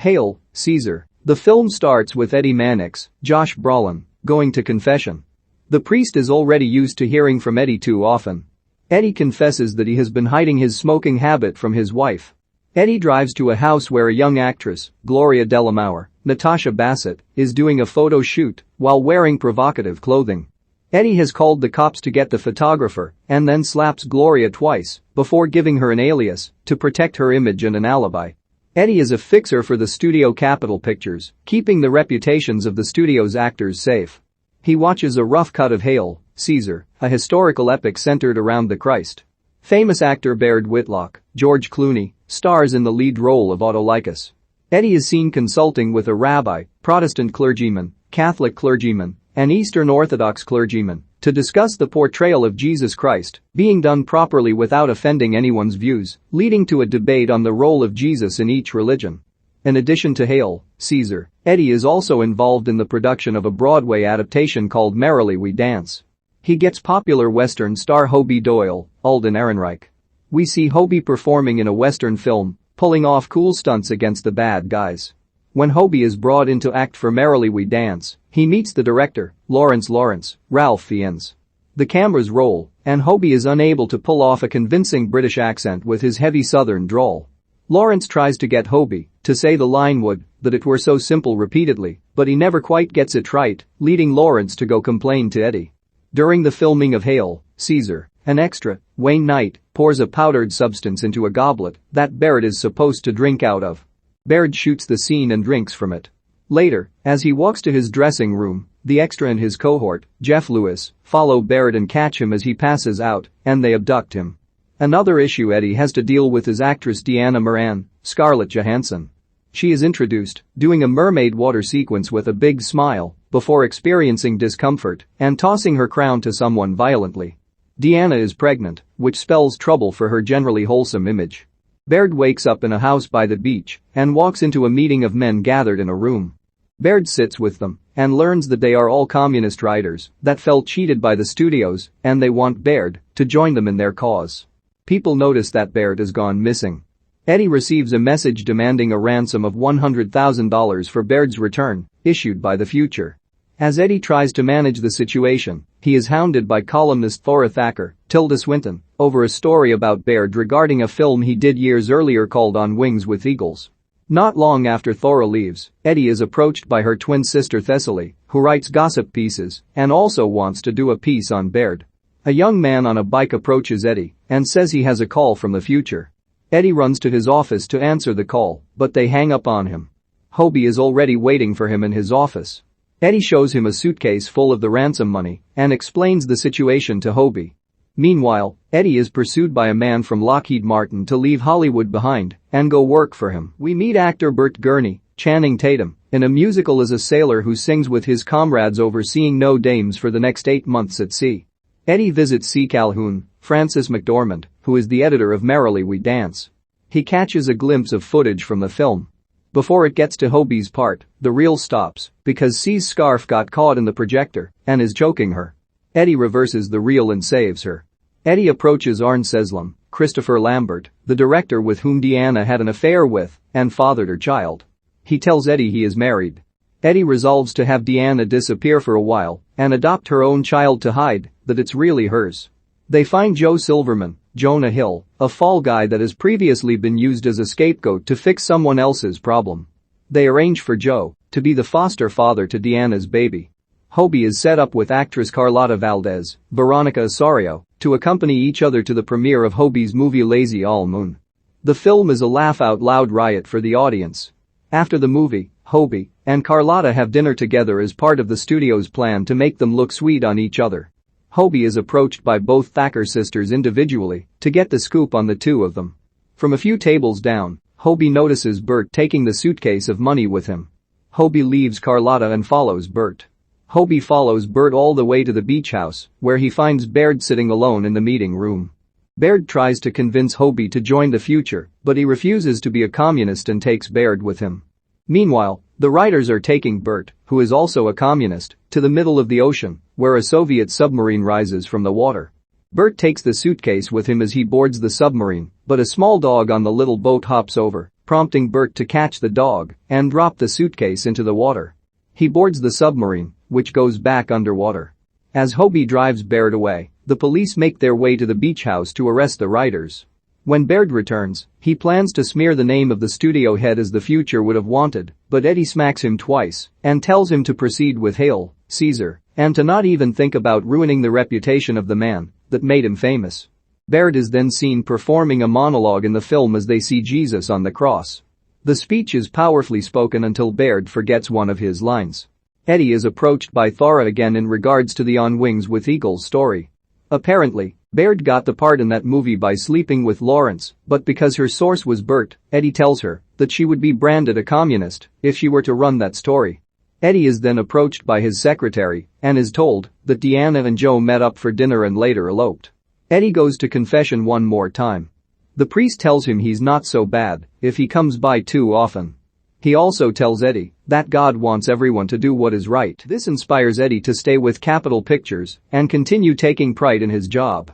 Hail, Caesar. The film starts with Eddie Mannix, Josh Brolin, going to confession. The priest is already used to hearing from Eddie too often. Eddie confesses that he has been hiding his smoking habit from his wife. Eddie drives to a house where a young actress, Gloria Delamour, Natasha Bassett, is doing a photo shoot while wearing provocative clothing. Eddie has called the cops to get the photographer and then slaps Gloria twice before giving her an alias to protect her image and an alibi. Eddie is a fixer for the studio Capitol Pictures, keeping the reputations of the studio's actors safe. He watches a rough cut of Hail, Caesar, a historical epic centered around the Christ. Famous actor Baird Whitlock, George Clooney, stars in the lead role of Autolycus. Eddie is seen consulting with a rabbi, Protestant clergyman, Catholic clergyman, and Eastern Orthodox clergyman to discuss the portrayal of Jesus Christ being done properly without offending anyone's views, leading to a debate on the role of Jesus in each religion. In addition to Hail, Caesar, Eddie is also involved in the production of a Broadway adaptation called Merrily We Dance. He gets popular Western star Hobie Doyle, Alden Ehrenreich. We see Hobie performing in a Western film, pulling off cool stunts against the bad guys. When Hobie is brought in to act for Merrily We Dance, he meets the director, Lawrence, Ralph Fiennes. The cameras roll, and Hobie is unable to pull off a convincing British accent with his heavy southern drawl. Lawrence tries to get Hobie to say the line "would that it were so simple" repeatedly, but he never quite gets it right, leading Lawrence to go complain to Eddie. During the filming of Hail, Caesar, an extra, Wayne Knight, pours a powdered substance into a goblet that Baird is supposed to drink out of. Baird shoots the scene and drinks from it. Later, as he walks to his dressing room, the extra and his cohort, Jeff Lewis, follow Baird and catch him as he passes out, and they abduct him. Another issue Eddie has to deal with is actress Deanna Moran, Scarlett Johansson. She is introduced, doing a mermaid water sequence with a big smile, before experiencing discomfort and tossing her crown to someone violently. Deanna is pregnant, which spells trouble for her generally wholesome image. Baird wakes up in a house by the beach and walks into a meeting of men gathered in a room. Baird sits with them and learns that they are all communist writers that felt cheated by the studios and they want Baird to join them in their cause. People notice that Baird has gone missing. Eddie receives a message demanding a ransom of $100,000 for Baird's return, issued by the future. As Eddie tries to manage the situation, he is hounded by columnist Thora Thacker, Tilda Swinton, over a story about Baird regarding a film he did years earlier called On Wings with Eagles. Not long after Thora leaves, Eddie is approached by her twin sister Thessaly, who writes gossip pieces and also wants to do a piece on Baird. A young man on a bike approaches Eddie and says he has a call from the future. Eddie runs to his office to answer the call, but they hang up on him. Hobie is already waiting for him in his office. Eddie shows him a suitcase full of the ransom money and explains the situation to Hobie. Meanwhile, Eddie is pursued by a man from Lockheed Martin to leave Hollywood behind and go work for him. We meet actor Bert Gurney, Channing Tatum, in a musical as a sailor who sings with his comrades overseeing no dames for the next 8 months at sea. Eddie visits C. Calhoun, Francis McDormand, who is the editor of Merrily We Dance. He catches a glimpse of footage from the film. Before it gets to Hobie's part, the reel stops because C's scarf got caught in the projector and is choking her. Eddie reverses the reel and saves her. Eddie approaches Arne Seslam, Christopher Lambert, the director with whom Deanna had an affair with and fathered her child. He tells Eddie he is married. Eddie resolves to have Deanna disappear for a while and adopt her own child to hide that it's really hers. They find Joe Silverman, Jonah Hill, a fall guy that has previously been used as a scapegoat to fix someone else's problem. They arrange for Joe to be the foster father to Deanna's baby. Hobie is set up with actress Carlotta Valdez, Veronica Osorio, to accompany each other to the premiere of Hobie's movie Lazy All Moon. The film is a laugh-out-loud riot for the audience. After the movie, Hobie and Carlotta have dinner together as part of the studio's plan to make them look sweet on each other. Hobie is approached by both Thacker sisters individually to get the scoop on the two of them. From a few tables down, Hobie notices Bert taking the suitcase of money with him. Hobie leaves Carlotta and follows Bert. Hobie follows Bert all the way to the beach house, where he finds Baird sitting alone in the meeting room. Baird tries to convince Hobie to join the future, but he refuses to be a communist and takes Baird with him. Meanwhile, the writers are taking Bert, who is also a communist, to the middle of the ocean, where a Soviet submarine rises from the water. Bert takes the suitcase with him as he boards the submarine, but a small dog on the little boat hops over prompting Bert to catch the dog and drop the suitcase into the water. He boards the submarine, which goes back underwater. As Hobie drives Baird away, the police make their way to the beach house to arrest the writers. When Baird returns, he plans to smear the name of the studio head as the future would have wanted, but Eddie smacks him twice and tells him to proceed with Hail, Caesar, and to not even think about ruining the reputation of the man that made him famous. Baird is then seen performing a monologue in the film as they see Jesus on the cross. The speech is powerfully spoken until Baird forgets one of his lines. Eddie is approached by Thora again in regards to the On Wings with Eagles story. Apparently, Baird got the part in that movie by sleeping with Lawrence, but because her source was Bert, Eddie tells her that she would be branded a communist if she were to run that story. Eddie is then approached by his secretary and is told that Deanna and Joe met up for dinner and later eloped. Eddie goes to confession one more time. The priest tells him he's not so bad if he comes by too often. He also tells Eddie that God wants everyone to do what is right. This inspires Eddie to stay with Capitol Pictures and continue taking pride in his job.